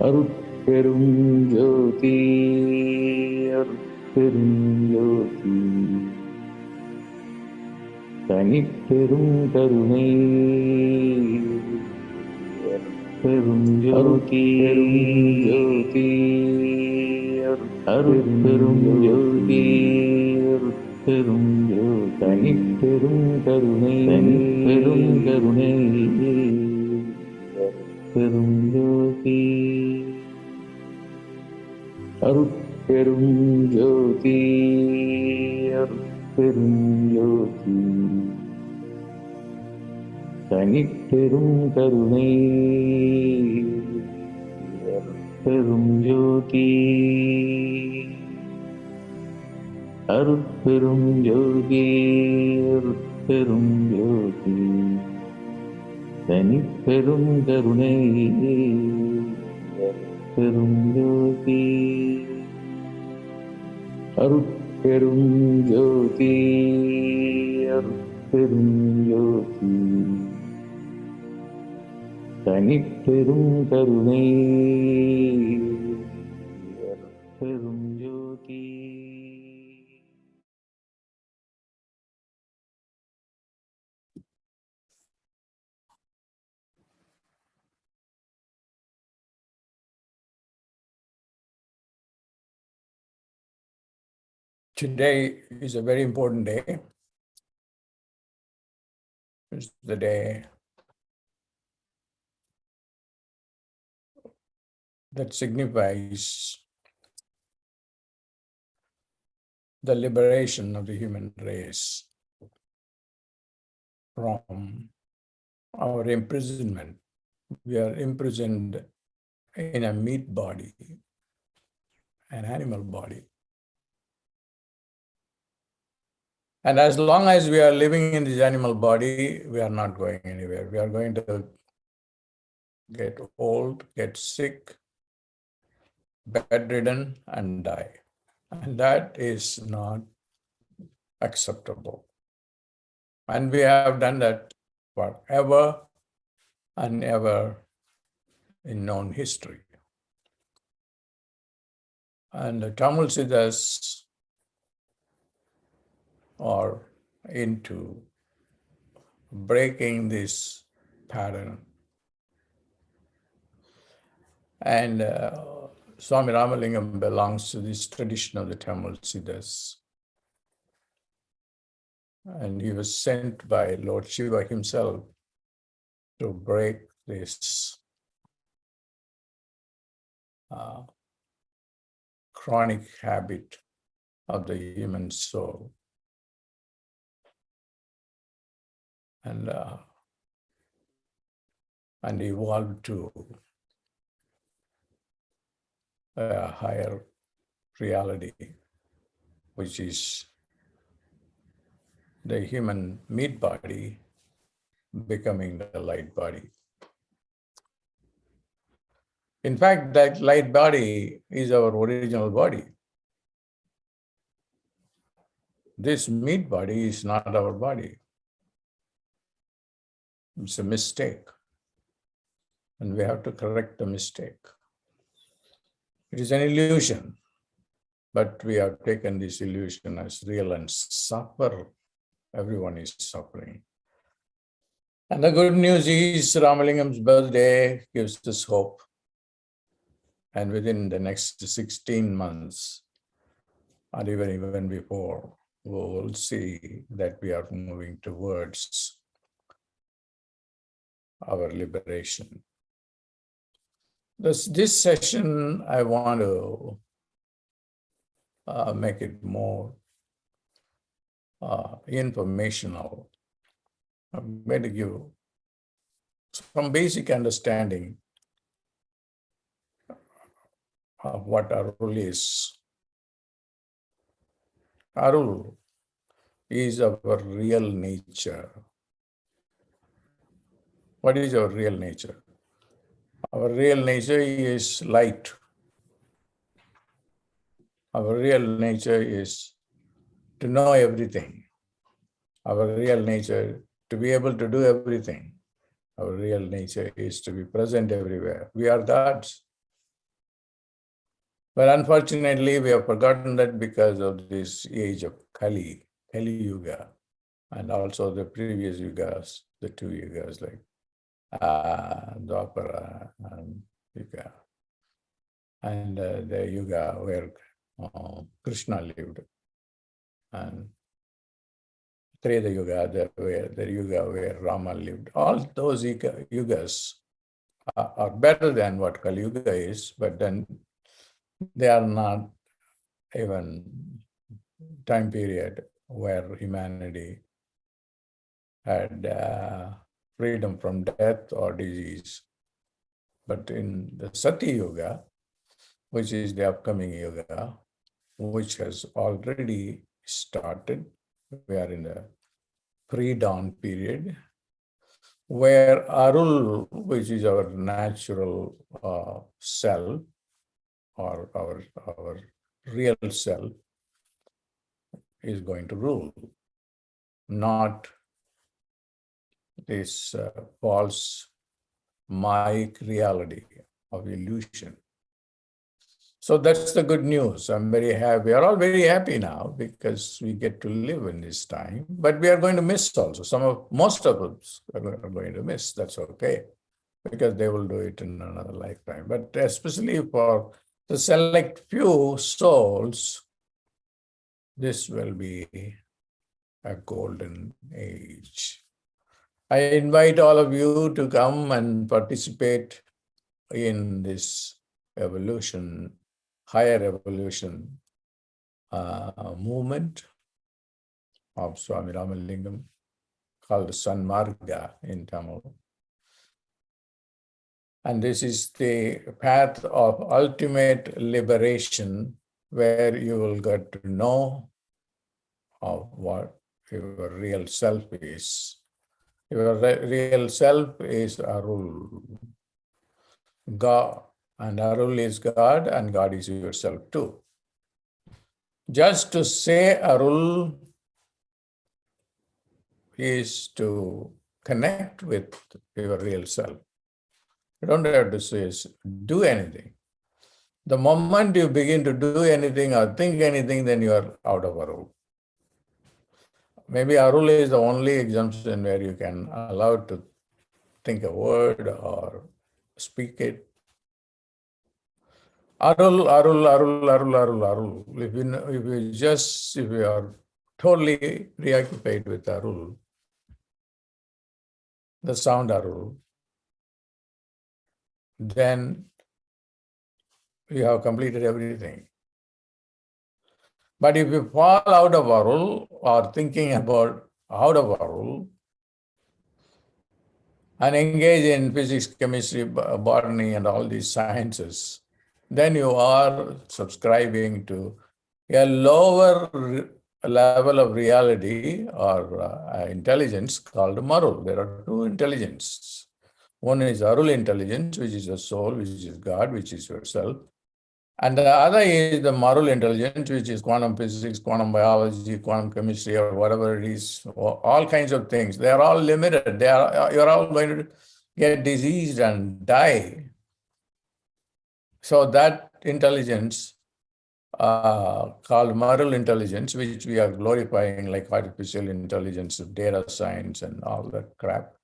அருட்பெரும் ஜோதி அருட்பெரும் ஜோதி தனிப்பெரும் கருணை அருட்பெரும் ஜோதி ஜோதி அருட்பெரும் ஜோதி அருட்பெரும் ஜோதி தனிப்பெரும் கருணை பெரும் கருணை பெரும் ஜோதி அருட்பெரும் ஜோதி அருட்பெரும் ஜோதி தனிப்பெரும் கருணை அருட்பெரும் ஜோதி அருட்பெரும் ஜோதி அருட்பெரும் ஜோதி தனிப்பெரும் கருணை பெரும் ஜோதி அருட்பெரும் ஜோதி அருட்பெரும் ஜோதி தனிப்பெரும் கருணை பெரும் ஜோதி. Today is a very important day. It's the day that signifies the liberation of the human race from our imprisonment. We are imprisoned in a meat body, an animal body. And as long as we are living in this animal body, we are not going anywhere. We are going to get old, get sick, bedridden, and die. And that is not acceptable. And we have done that forever and ever in known history. And the Tamil Siddhas are into breaking this pattern. And Swami Ramalingam belongs to this tradition of the Tamil Siddhas. And he was sent by Lord Jiva himself to break this chronic habit of the human soul. And evolved to a higher reality, which is the human meat body becoming the light body. In fact, that light body is our original body. This meat body is not our body. It's a mistake. And we have to correct the mistake. It is an illusion, but we have taken this illusion as real and suffer. Everyone is suffering. And the good news is Ramalingam's birthday gives us hope. And within the next 16 months, or even before, we will see that we are moving towards our liberation. This session, I want to make it more informational. I'm going to give some basic understanding of what Arul is. Arul is our real nature. What is our real nature? Our real nature is light. Our real nature is to know everything. Our real nature to be able to do everything. Our real nature is to be present everywhere. We are that. But unfortunately, we have forgotten that because of this age of Kali Yuga, and also the previous yugas, the two yugas like Dwapara and Yuga, and the yuga where Krishna lived, and Treta Yuga, the yuga where Rama lived. All those yugas are better than what Kali Yuga is, but then they are not even time period where humanity had freedom from death or disease. But in the Sati Yuga, which is the upcoming yuga, which has already started, we are in the pre-dawn period, where Arul, which is our natural self, or our real self, is going to rule, not this false Maya reality of illusion. So that's the good news. I'm very happy. We are all very happy now because we get to live in this time, but we are going to miss also. Most of us are going to miss. That's okay, because they will do it in another lifetime. But especially for the select few souls, this will be a golden age. I invite all of you to come and participate in this evolution, higher evolution movement of Swami Ramalingam, called Sanmarga in Tamil. And this is the path of ultimate liberation, where you will get to know of what your real self is. Your real self is Arul, God, and Arul is God, and God is yourself too. Just to say Arul is to connect with your real self. You don't have to say, do anything. The moment you begin to do anything or think anything, then you are out of Arul. Maybe Arul is the only exemption where you can allow to think a word or speak it. Arul, Arul, Arul, Arul, Arul, Arul. If you are totally preoccupied with Arul, the sound Arul, then you have completed everything. But if you fall out of Arul or thinking about out of Arul and engage in physics, chemistry, botany, and all these sciences, then you are subscribing to a lower level of reality or intelligence called Marul. There are two intelligences. One is Arul intelligence, which is the soul, which is God, which is yourself. And the other is the moral intelligence, which is quantum physics, quantum biology, quantum chemistry, or whatever it is, all kinds of things. They are all limited. You're all going to get diseased and die. So that intelligence, called moral intelligence, which we are glorifying like artificial intelligence, data science, and all that crap,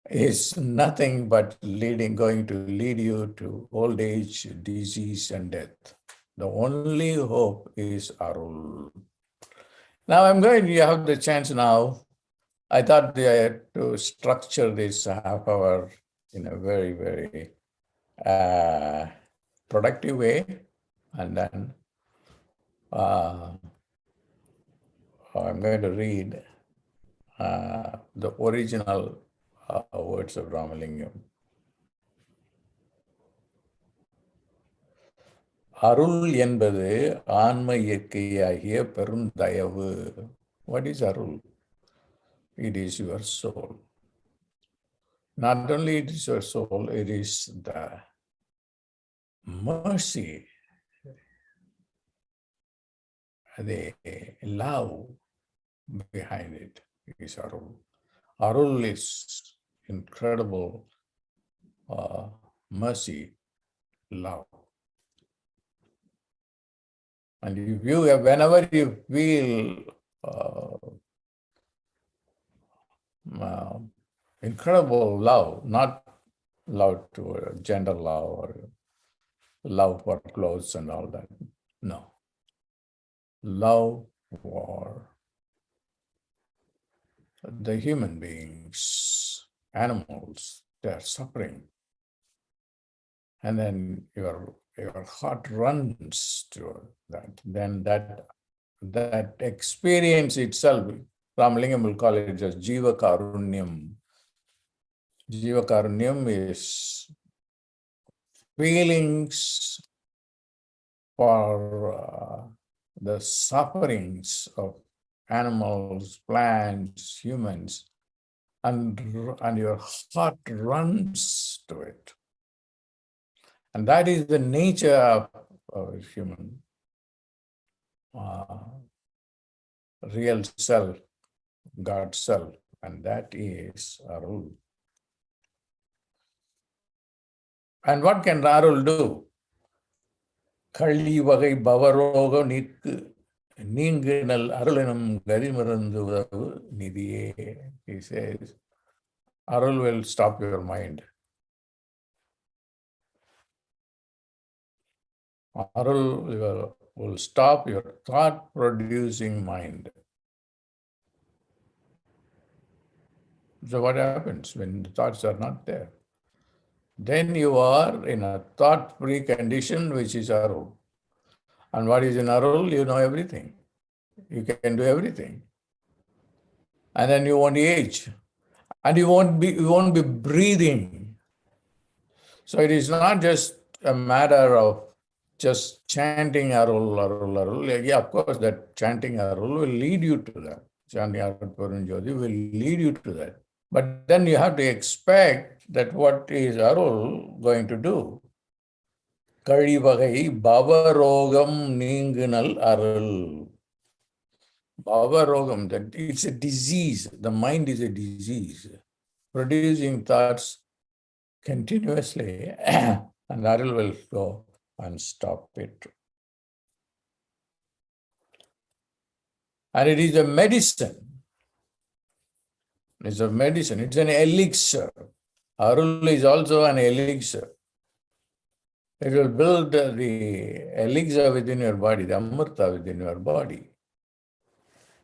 is nothing but going to lead you to old age, disease, and death. The only hope is Arul. Now you have the chance now. I thought to structure this half hour in a very, very productive way. And then I'm going to read the original words of Ramalingam. அருள் என்பது ஆன்ம இயற்கையாகிய பெருந்தயவு. What is Arul? It is your soul. Not only it is your soul, it is the mercy, the love behind it is Arul. Arul is incredible mercy, love. And if you, whenever you feel incredible love, not love to gender love or love for clothes and all that. No. Love for the human beings, animals, they are suffering. And then your heart runs to that. Then that experience itself, Ramalingam will call it as Jiva Karunyam. Jiva Karunyam is feelings for the sufferings of animals, plants, humans, and your heart runs to it. And that is the nature of human real self, God self, and that is Arul. And what can Arul do? Kali vagai bavaroga nikku ninginal arulinam garimarandu nidiye. He says, Arul will stop your mind. Arul will stop your thought-producing mind. So what happens when the thoughts are not there? Then you are in a thought-free condition, which is Arul. And what is in Arul? You know everything. You can do everything. And then you won't age. And you won't be breathing. So it is not just a matter of just chanting Arul, Arul, Arul. Yeah, of course, that chanting Arul will lead you to that. Chanting Arul Parunjodi will lead you to that. But then you have to expect that what is Arul going to do? Kali vagai bavarogam ningunal Arul. Bavarogam, that it's a disease. The mind is a disease, producing thoughts continuously, and Arul will go and stop it. And it is a medicine. It's a medicine. It's an elixir. Arul is also an elixir. It will build the elixir within your body, the amrita within your body.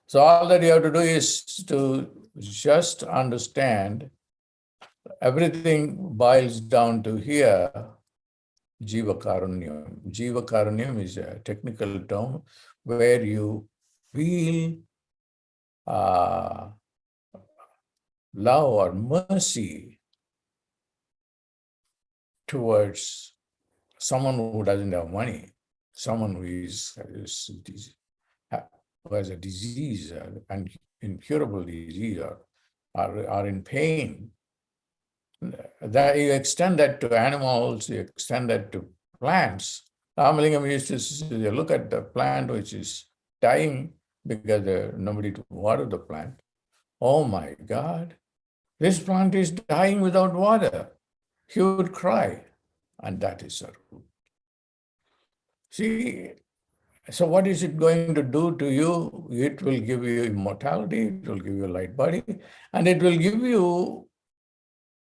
So all that you have to do is to just understand everything boils down to here, Jiva Karunyam. Jiva Karunyam is a technical term where you feel love or mercy towards someone who doesn't have money, someone who has a disease, an incurable disease, or are in pain. That you extend that to animals, you extend that to plants. Ramalingam used to say, look at the plant which is dying because there's nobody to water the plant. Oh my God, this plant is dying without water. He would cry, and that is Arul. See, so what is it going to do to you? It will give you immortality, it will give you a light body, and it will give you,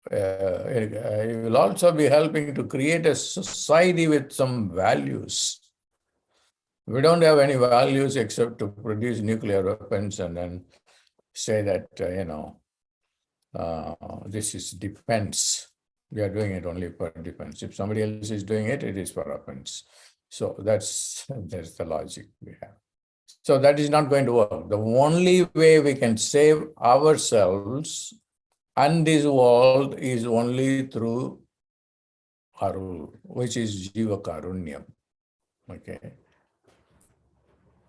it will also be helping to create a society with some values. We don't have any values except to produce nuclear weapons and then say that, this is defense. We are doing it only for defense. If somebody else is doing it, it is for offense. So that's the logic we have. So that is not going to work. The only way we can save ourselves and this world is only through Arul, which is Jiva Karunyam, okay?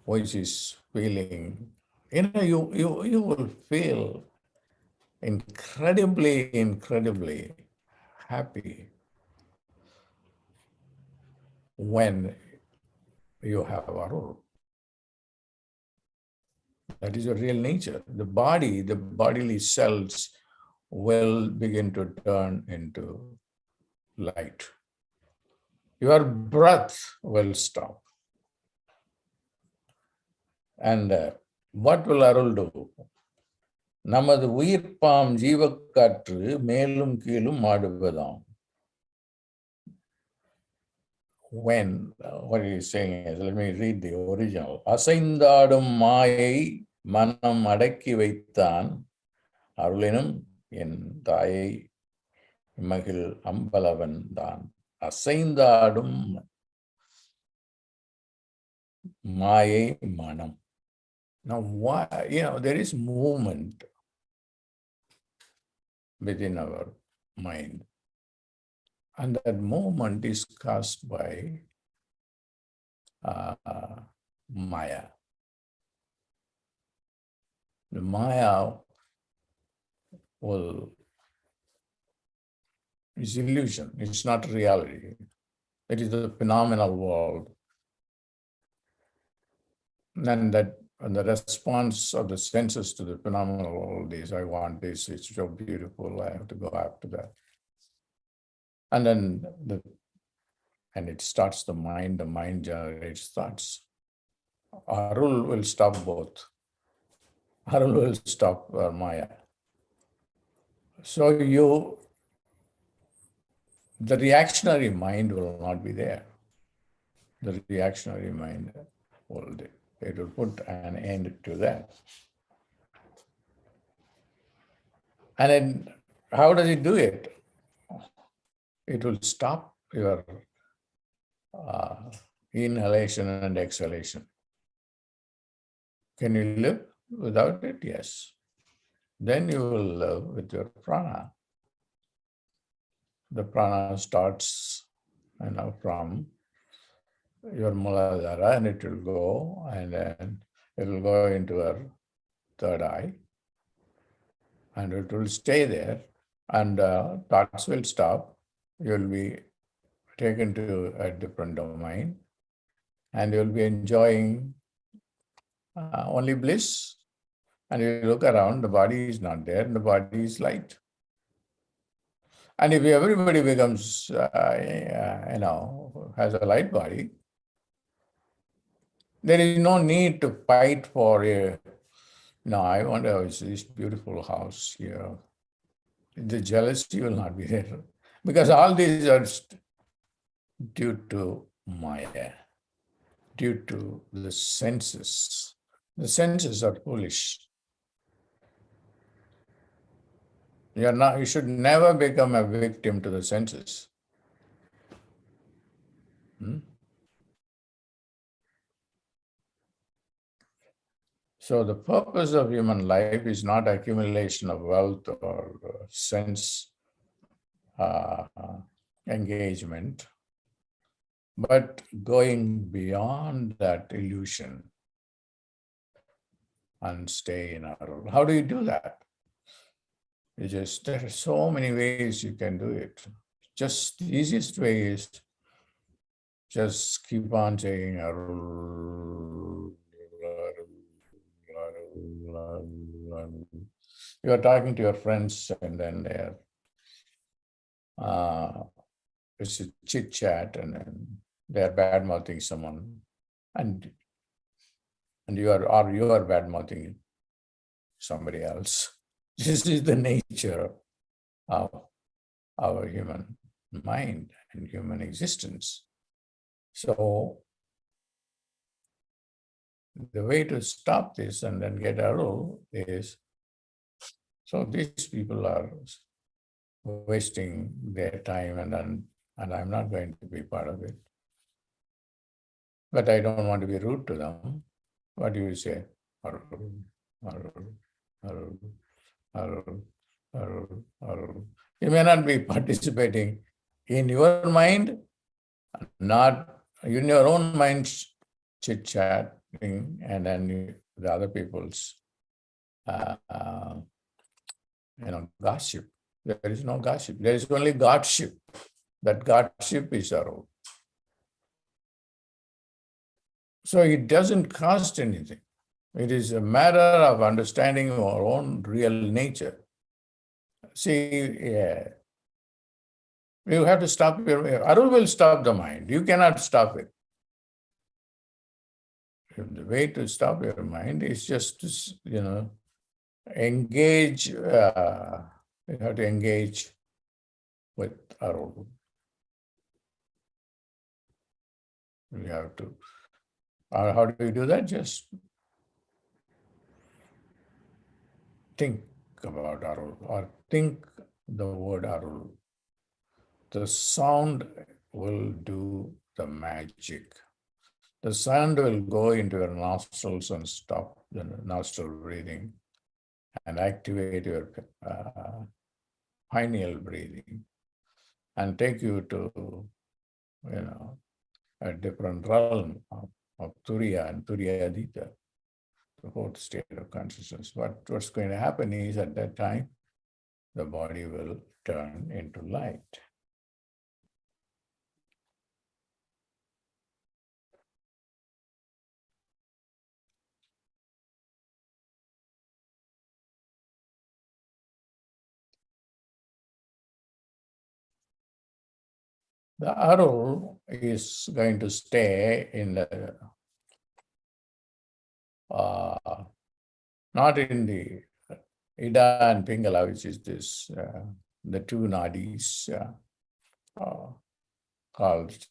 Which is feeling, you will feel incredibly happy when you have Arul. That is your real nature. The bodily cells will begin to turn into light. Your breath will stop. And what will Arul do? நமது உயிர்ப்பாம் ஜீவக்காற்று மேலும் கீழும் ஆடுவதாம். When, what he is saying is, let me read the original. அசைந்தாடும் மாயை மனம் அடக்கி வைத்தான் அருளினும் என் தாயை மகிழ் அம்பலவன் தான். அசைந்தாடும் மாயை மனம். Now, why, there is movement within our mind. And that movement is caused by Maya. The Maya is illusion. It's not reality. It is the phenomenal world. And the response of the senses to the phenomenal world is, I want this, it's so beautiful, I have to go after that. And then it starts the mind generates thoughts. Arul will stop both. Arul will stop Maya. So the reactionary mind will not be there. The reactionary mind it will put an end to that. And then how does it do it? It will stop your inhalation and exhalation. Can you live without it? Yes. Then you will live with your prana. The prana starts from your Muladhara, and it will go, and then it will go into our third eye, and it will stay there, and thoughts will stop. You will be taken to a different domain, and you will be enjoying only bliss. And you look around, the body is not there, and the body is light. And if everybody becomes, has a light body, there is no need to fight for I want to have this beautiful house here. The jealousy will not be there. Because all these are due to Maya, due to the senses. The senses are foolish. You should never become a victim to the senses. So the purpose of human life is not accumulation of wealth or sense engagement, but going beyond that illusion and stay in Arul. How do you do that? There are so many ways you can do it. Just the easiest way is just keep on saying Arul. You are talking to your friends, and then it's a chit chat, and then they are bad mouthing someone, and you are bad mouthing somebody else. This is the nature of our human mind and human existence. So the way to stop this and then get Arul is, so these people are wasting their time, and I'm not going to be part of it. But I don't want to be rude to them. What do you say? Arul, Arul, Arul, Arul, Arul, Arul. You may not be participating in your mind, not in your own mind chit-chatting, and then the other people's gossip. There is no gossip. There is only Godship. That Godship is Arul. So it doesn't cost anything. It is a matter of understanding our own real nature. See, you have to stop Arul will stop the mind. You cannot stop it. the way to stop your mind is just to, engage. You have to engage with Arul. You have to. How do you do that? Just think about Arul or think the word Arul. The sound will do the magic. The sound will go into your nostrils and stop the nostril breathing and activate your pineal breathing and take you to, a different realm of Turiya and Turiyadita, the fourth state of consciousness. What's going to happen is at that time, the body will turn into light. The Arul is going to stay in the, not in the Ida and Pingala, which is this, the two nadis called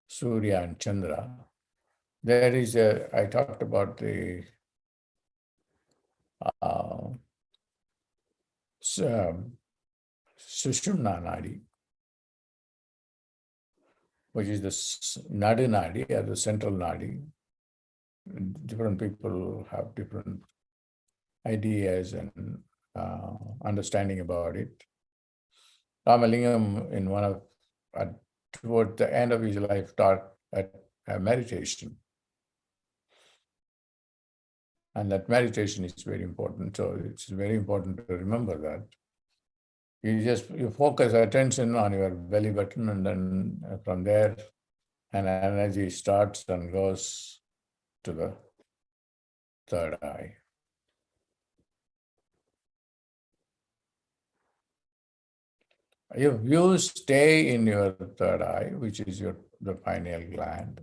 Surya and Chandra. There is I talked about the Sushumna Nadi, which is the Nadi Nadi or the central Nadi. Different people have different ideas and understanding about it. Ramalingam, in one of toward the end of his life, taught a meditation, and that meditation is very important. So it's very important to remember that. You focus attention on your belly button, and then from there, an energy starts and goes to the third eye. If you stay in your third eye, which is the pineal gland,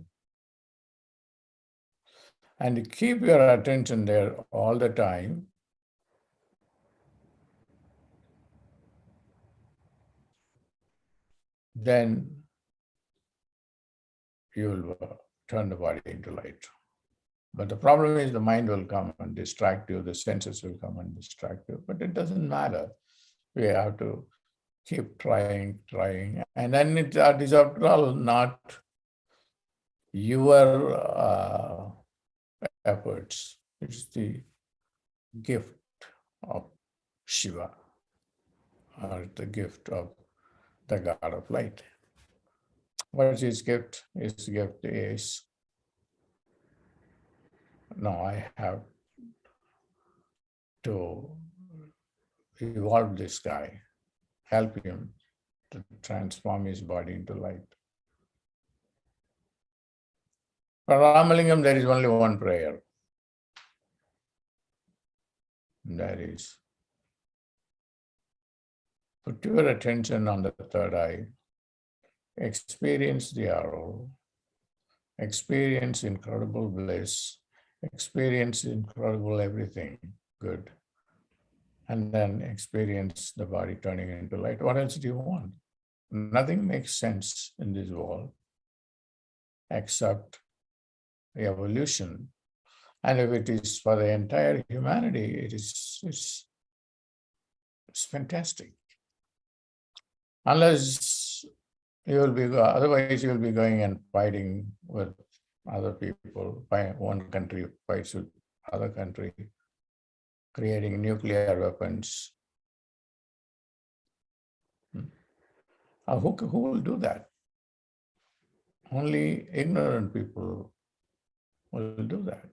and you keep your attention there all the time, then you will turn the body into light. But the problem is the mind will come and distract you, the senses will come and distract you, but it doesn't matter. We have to keep trying, and then it is after all not your efforts. It's the gift of Shiva, or the gift of the God of light. What is his gift? His gift is, no, I have to evolve this guy, help him to transform his body into light. For Ramalingam, there is only one prayer. That is, put your attention on the third eye, experience the Arul, experience incredible bliss, experience incredible everything good, and then experience the body turning into light. What else do you want? Nothing makes sense in this world except evolution. And if it is for the entire humanity, it's fantastic. Unless you will be, otherwise you will be going and fighting with other people. One country fights with other country, creating nuclear weapons. Who will do that? Only ignorant people will do that.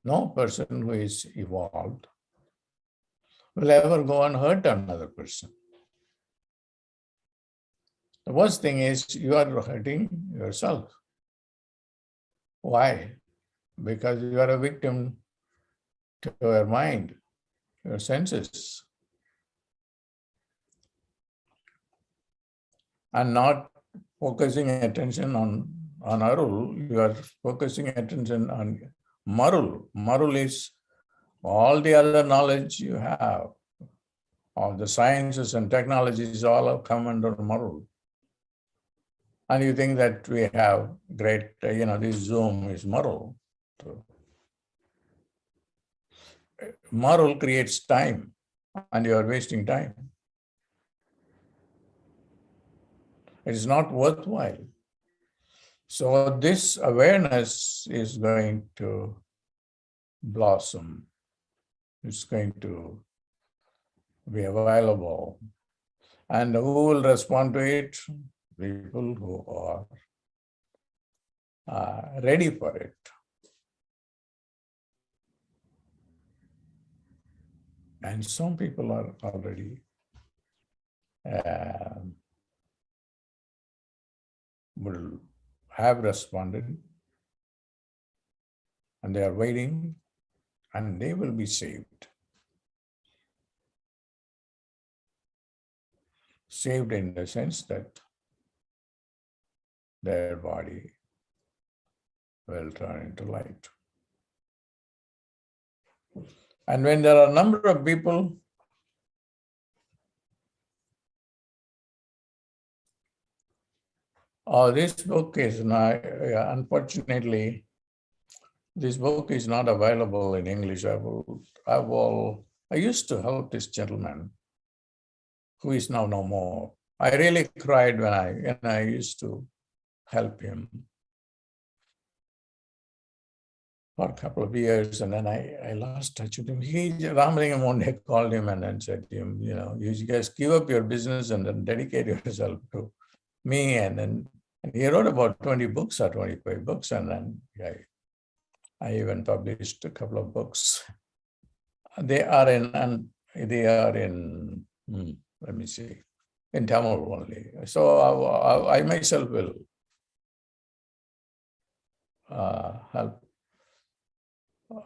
No person who is evolved will ever go and hurt another person. The worst thing is you are hurting yourself. Why? Because you are a victim to your mind, your senses, and not focusing attention on Arul, you are focusing attention on Marul. Marul is all the other knowledge you have, all the sciences and technologies all have come under Marul. And you think that we have great, this Zoom is Marul. So, Marul creates time, and you are wasting time. It is not worthwhile. So this awareness is going to blossom. It's going to be available. And who will respond to it? People who are ready for it. And some people are already will have responded, and they are waiting, and they will be saved. Saved in the sense that their body will turn into light. And when there are a number of people this book is not, unfortunately, this book is not available in English. I used to help this gentleman who is now no more. I really cried when I used to help him for a couple of years, and then I lost touch with him. Ramalingam one day called him and then said to him, you guys give up your business and then dedicate yourself to me. And then he wrote about 20 books or 25 books, and then I even published a couple of books. They are in let me see, in Tamil only. So I myself will help.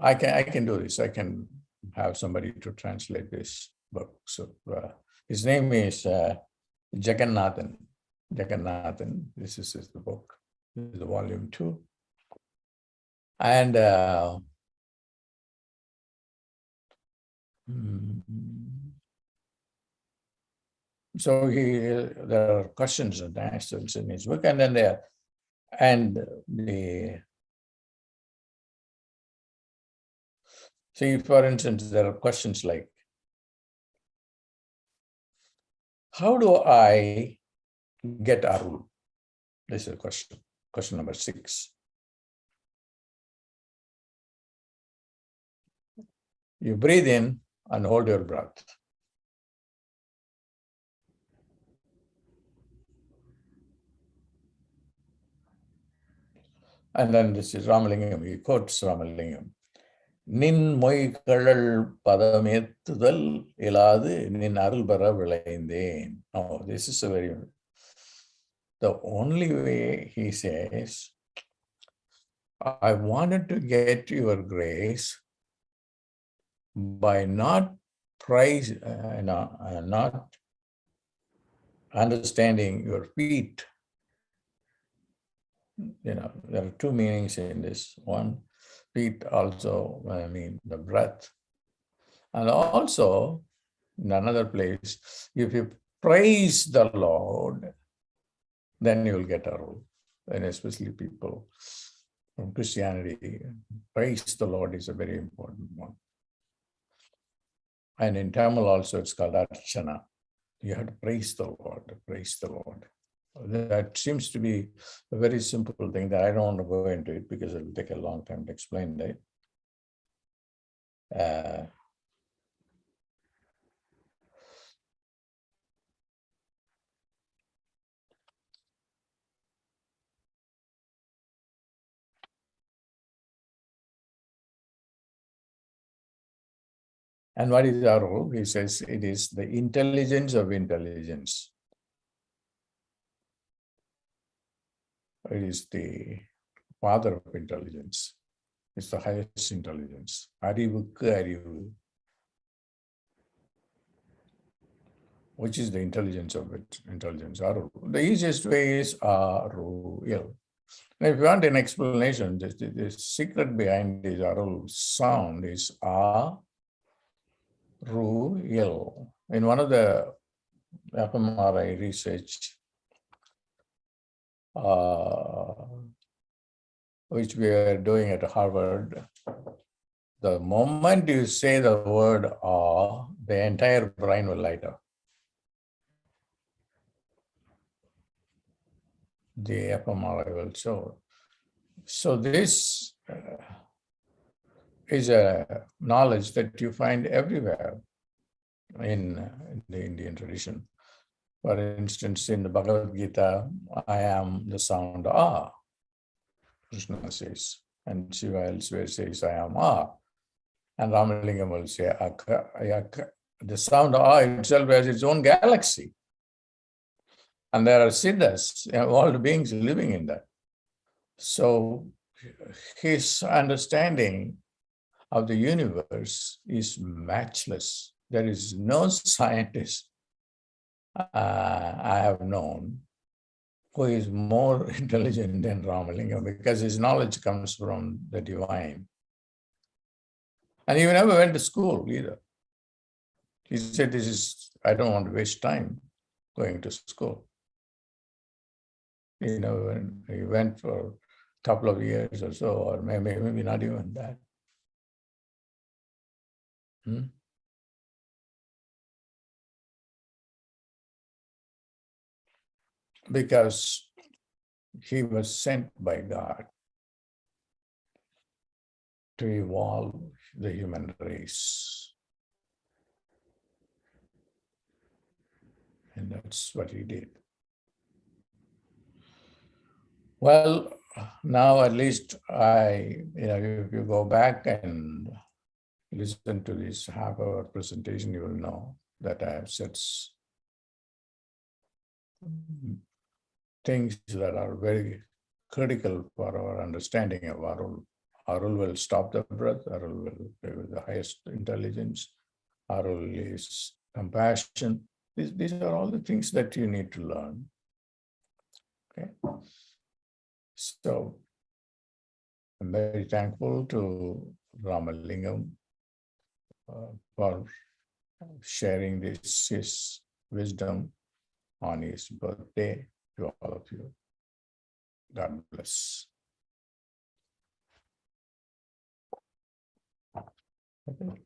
I can do this. I can have somebody to translate this book. So his name is Jagannathan. Jagannathan. This is the book. This is the volume 2. And so there are questions and answers in his book, and then see, for instance, there are questions like, how do I get Arul? This is a question. Question number 6. You breathe in and hold your breath. And then this is Ramalingam. He quotes Ramalingam. Nin moikadal padametudal iladu nin arul bara vilaindhen. Oh, this is the only way, he says, I wanted to get your grace by not not understanding your feet. There are 2 meanings in this. One, feet also, the breath. And also, in another place, if you praise the Lord, then you will get Arul. And especially people from Christianity, praise the Lord is a very important one. And in Tamil also, it's called Archana. You have to praise the Lord, praise the Lord. That seems to be a very simple thing that I don't want to go into it because it will take a long time to explain that. And what is Arul? He says it is the intelligence of intelligence. It is the father of intelligence. It's the highest intelligence. Arivukku arivu. which is the intelligence of it, intelligence, Arul. The easiest way is Arul. And if you want an explanation, the secret behind this Arul sound is Arul. In one of the fMRI research, which we are doing at Harvard, the moment you say the word "ah," the entire brain will light up. The fMRI will show. So this is a knowledge that you find everywhere in the Indian tradition. For instance, in the Bhagavad Gita, I am the sound ah, Krishna says, and Jiva elsewhere says, I am ah. And Ramalingam will say, the sound ah itself has its own galaxy. And there are siddhas, all beings living in that. So his understanding of the universe is matchless. There is no scientist I have known who is more intelligent than Ramalingam, because his knowledge comes from the divine. And he never went to school either. He said, I don't want to waste time going to school. He went for a couple of years or so, or maybe not even that. Because he was sent by God to evolve the human race. And that's what he did. Well, now at least if you go back and listen to this half-hour presentation, you will know that I have said things that are very critical for our understanding of Arul. Arul will stop the breath. Arul will be with the highest intelligence. Arul is compassion. These are all the things that you need to learn. Okay. So I'm very thankful to Ramalingam for sharing his wisdom on his birthday to all of you. God bless. Okay.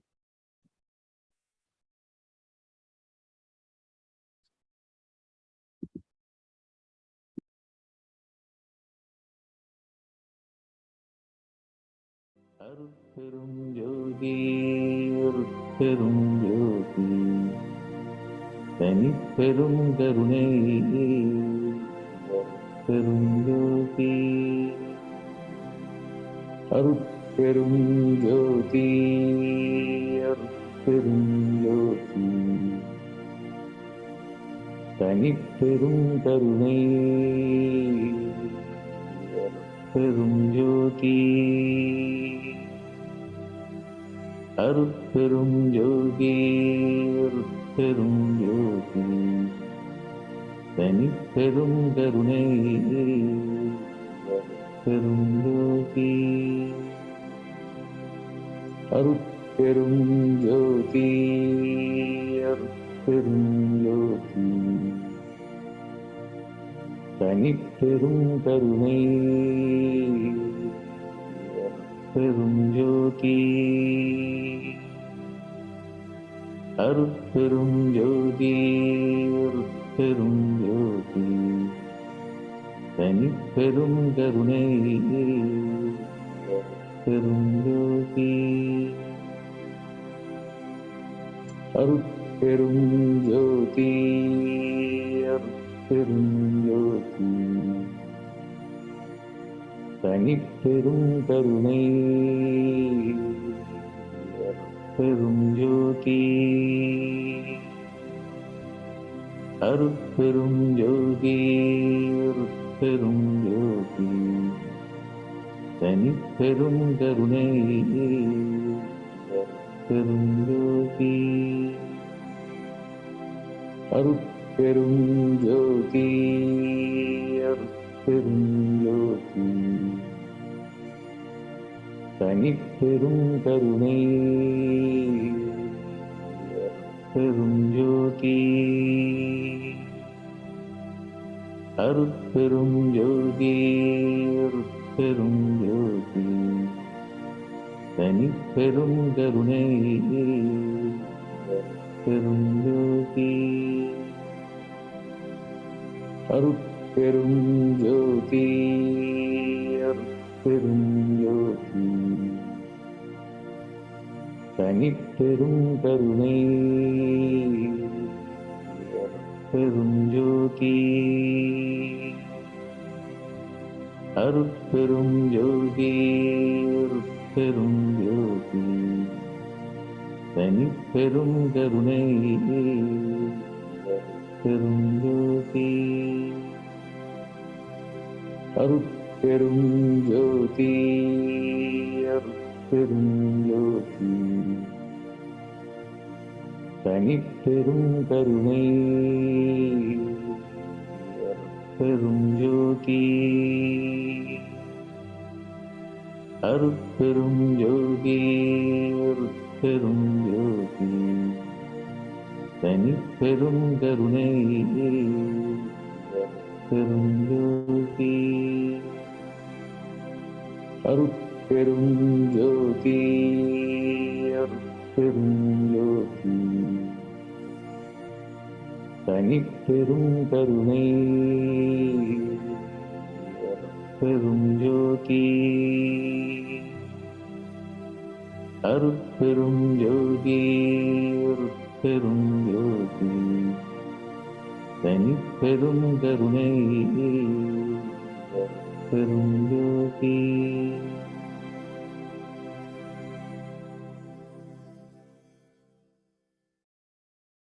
அருட்பெரும் ஜோதி அருட்பெரும் ஜோதி தனிப்பெரும் கருணை அருட்பெரும் ஜோதி அருட்பெரும் ஜோதி அருட்பெரும் ஜோதி தனிப்பெரும் கருணை அருட்பெரும் ஜோதி அருட்பெரும் ஜோதி அருட்பெரும் ஜோதி தனிப்பெரும் கருணை அருட்பெரும் ஜோதி அருட்பெரும் ஜோதி அருட்பெரும் ஜோதி தனிப்பெரும் கருணை அருட்பெரும் ஜோதி அருட்பெரும் ஜோதி அருட்பெரும் ஜோதி தனிப்பெரும் கருணை அருட்பெரும் ஜோதி அருட்பெரும் ஜோதி அருட்பெரும் ஜோதி தனிப்பெரும் கருணை அருட்பெரும் ஜோதி அருட்பெரும் ஜோதி அருட்பெரும் ஜோதி தனிப்பெரும் கருணை அருட்பெரும் ஜோதி அருட்பெரும் ஜோதி அருட்பெரும் ஜோதி தனிப்பெரும் கருணை அருட்பெரும் ஜோதி அருட்பெரும் ஜோதி அருட்பெரும் ஜோதி தனிப்பெரும் கருணை அருட்பெரும் ஜோதி அருட்பெரும் ஜோதி அருட்பெரும் ஜோதி தனிப்பெரும் கருணை அருட்பெரும் ஜோதி அருட்பெரும் ஜோதி அருட்பெரும் ஜோதி தனிப்பெரும் கருணை அருட்பெரும் ஜோதி அருட்பெரும் ஜோதி அருட்பெரும் ஜோதி தனிப்பெரும் கருணை அருட்பெரும் ஜோதி அருட்பெரும் ஜோதி அருட்பெரும் ஜோதி தனிப்பெரும் கருணை அருட்பெரும் ஜோதி அருட்பெரும் ஜோதி அருட்பெரும் ஜோதி தனிப்பெரும் கருணை அருட்பெரும் ஜோதி அருட்பெரும் ஜோதி அருட்பெரும் ஜோதி தனிப்பெரும் கருணை அருட்பெரும் ஜோதி